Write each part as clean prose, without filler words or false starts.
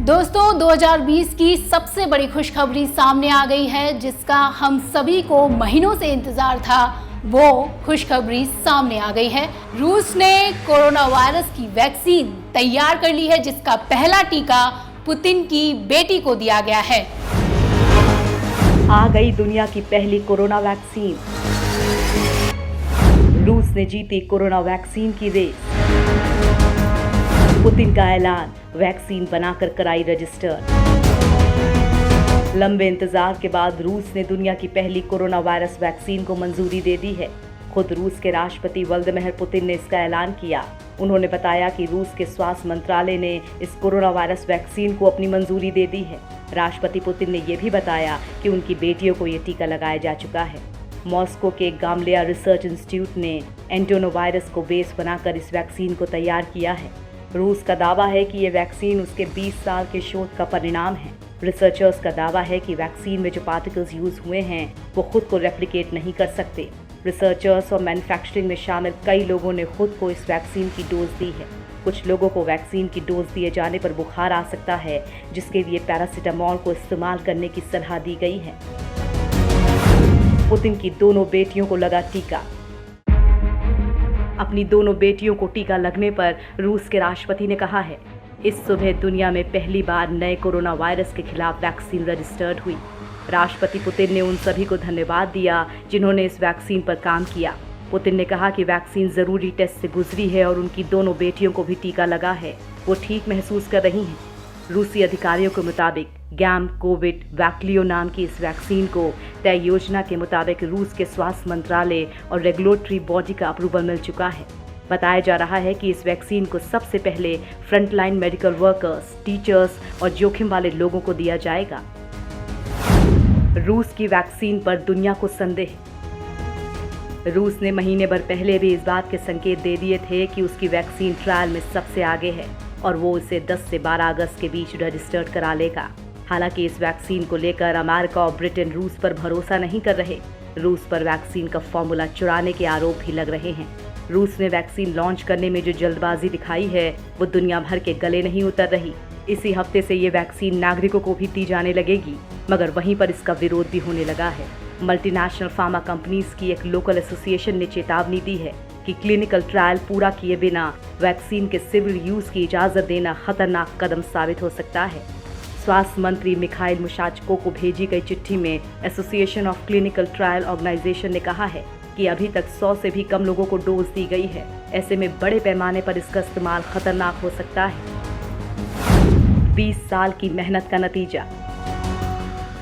दोस्तों 2020 की सबसे बड़ी खुशखबरी सामने आ गई है, जिसका हम सभी को महीनों से इंतजार था। वो खुशखबरी सामने आ गई है। रूस ने कोरोना वायरस की वैक्सीन तैयार कर ली है, जिसका पहला टीका पुतिन की बेटी को दिया गया है। आ गई दुनिया की पहली कोरोना वैक्सीन। रूस ने जीती कोरोना वैक्सीन की रेस। पुतिन का ऐलान, वैक्सीन बनाकर कराई रजिस्टर। लंबे इंतजार के बाद रूस ने दुनिया की पहली कोरोना वायरस वैक्सीन को मंजूरी दे दी है। खुद रूस के राष्ट्रपति व्लादिमीर पुतिन ने इसका ऐलान किया। उन्होंने बताया कि रूस के स्वास्थ्य मंत्रालय ने इस कोरोना वायरस वैक्सीन को अपनी मंजूरी दे दी है। राष्ट्रपति पुतिन ने यह भी बताया कि उनकी बेटियों को ये टीका लगाया जा चुका है। मॉस्को के गामलेया रिसर्च इंस्टीट्यूट ने एंटोनोवायरस को बेस बनाकर इस वैक्सीन को तैयार किया है। रूस का दावा है कि ये वैक्सीन उसके 20 साल के शोध का परिणाम है। रिसर्चर्स का दावा है कि वैक्सीन में जो पार्टिकल्स यूज हुए हैं वो खुद को रेप्लिकेट नहीं कर सकते। रिसर्चर्स और मैन्युफैक्चरिंग में शामिल कई लोगों ने खुद को इस वैक्सीन की डोज दी है। कुछ लोगों को वैक्सीन की डोज दिए जाने पर बुखार आ सकता है, जिसके लिए पैरासीटामोल को इस्तेमाल करने की सलाह दी गई है। पुतिन की दोनों बेटियों को लगा टीका। अपनी दोनों बेटियों को टीका लगने पर रूस के राष्ट्रपति ने कहा है, इस सुबह दुनिया में पहली बार नए कोरोना वायरस के खिलाफ वैक्सीन रजिस्टर्ड हुई। राष्ट्रपति पुतिन ने उन सभी को धन्यवाद दिया जिन्होंने इस वैक्सीन पर काम किया। पुतिन ने कहा कि वैक्सीन जरूरी टेस्ट से गुजरी है और उनकी दोनों बेटियों को भी टीका लगा है। वो ठीक महसूस कर रही हैं। रूसी अधिकारियों के मुताबिक गैम कोविड वैक्लियो नाम की इस वैक्सीन को तय योजना के मुताबिक रूस के स्वास्थ्य मंत्रालय और रेगुलेटरी बॉडी का अप्रूवल मिल चुका है। बताया जा रहा है कि इस वैक्सीन को सबसे पहले फ्रंटलाइन मेडिकल वर्कर्स, टीचर्स और जोखिम वाले लोगों को दिया जाएगा। रूस की वैक्सीन पर दुनिया को संदेह। रूस ने महीने भर पहले भी इस बात के संकेत दे दिए थे कि उसकी वैक्सीन ट्रायल में सबसे आगे है और वो इसे 10 से 12 अगस्त के बीच रजिस्टर्ड करा लेगा। हालांकि इस वैक्सीन को लेकर अमेरिका और ब्रिटेन रूस पर भरोसा नहीं कर रहे। रूस पर वैक्सीन का फॉर्मूला चुराने के आरोप भी लग रहे हैं। रूस ने वैक्सीन लॉन्च करने में जो जल्दबाजी दिखाई है वो दुनिया भर के गले नहीं उतर रही। इसी हफ्ते से ये वैक्सीन नागरिकों को भी दी जाने लगेगी, मगर वहीं पर इसका विरोध भी होने लगा है। मल्टीनेशनल फार्मा कंपनीज की एक लोकल एसोसिएशन ने चेतावनी दी है कि क्लिनिकल ट्रायल पूरा किए बिना वैक्सीन के सिविल यूज की इजाजत देना खतरनाक कदम साबित हो सकता है। स्वास्थ्य मंत्री मिखाइल मुशाचको को भेजी गई चिट्ठी में association of clinical trial organisation ने कहा है कि अभी तक 100 से भी कम लोगों को डोज दी गई है। ऐसे में बड़े पैमाने पर इसका इस्तेमाल खतरनाक हो सकता है। 20 साल की मेहनत का नतीजा।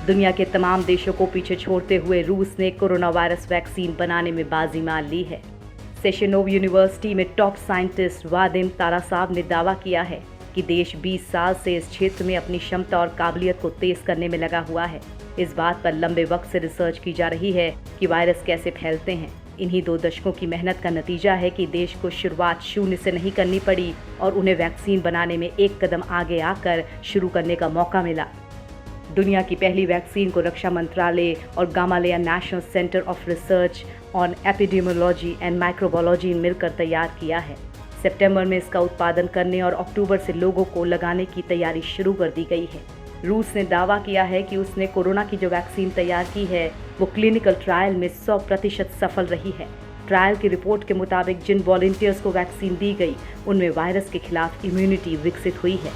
दुनिया के तमाम देशों को पीछे छोड़ते हुए रूस ने कोरोना वायरस वैक्सीन बनाने में बाजी मार ली है। सेशनोव यूनिवर्सिटी में टॉप साइंटिस्ट वादिम तारासाब ने दावा किया है कि देश 20 साल से इस क्षेत्र में अपनी क्षमता और काबिलियत को तेज करने में लगा हुआ है। इस बात पर लंबे वक्त से रिसर्च की जा रही है कि वायरस कैसे फैलते हैं। इन्हीं 2 दशकों की मेहनत का नतीजा है कि देश को शुरुआत शून्य से नहीं करनी पड़ी और उन्हें वैक्सीन बनाने में एक कदम आगे आकर शुरू करने का मौका मिला। दुनिया की पहली वैक्सीन को रक्षा मंत्रालय और Gamaleya national centre of research on epidemiology and microbiology मिलकर तैयार किया है। सितंबर में इसका उत्पादन करने और अक्टूबर से लोगों को लगाने की तैयारी शुरू कर दी गई है। रूस ने दावा किया है कि उसने कोरोना की जो वैक्सीन तैयार की है वो क्लिनिकल ट्रायल में 100% सफल रही है। ट्रायल की रिपोर्ट के मुताबिक जिन वॉलंटियर्स को वैक्सीन दी गई उनमें वायरस के खिलाफ इम्यूनिटी विकसित हुई है।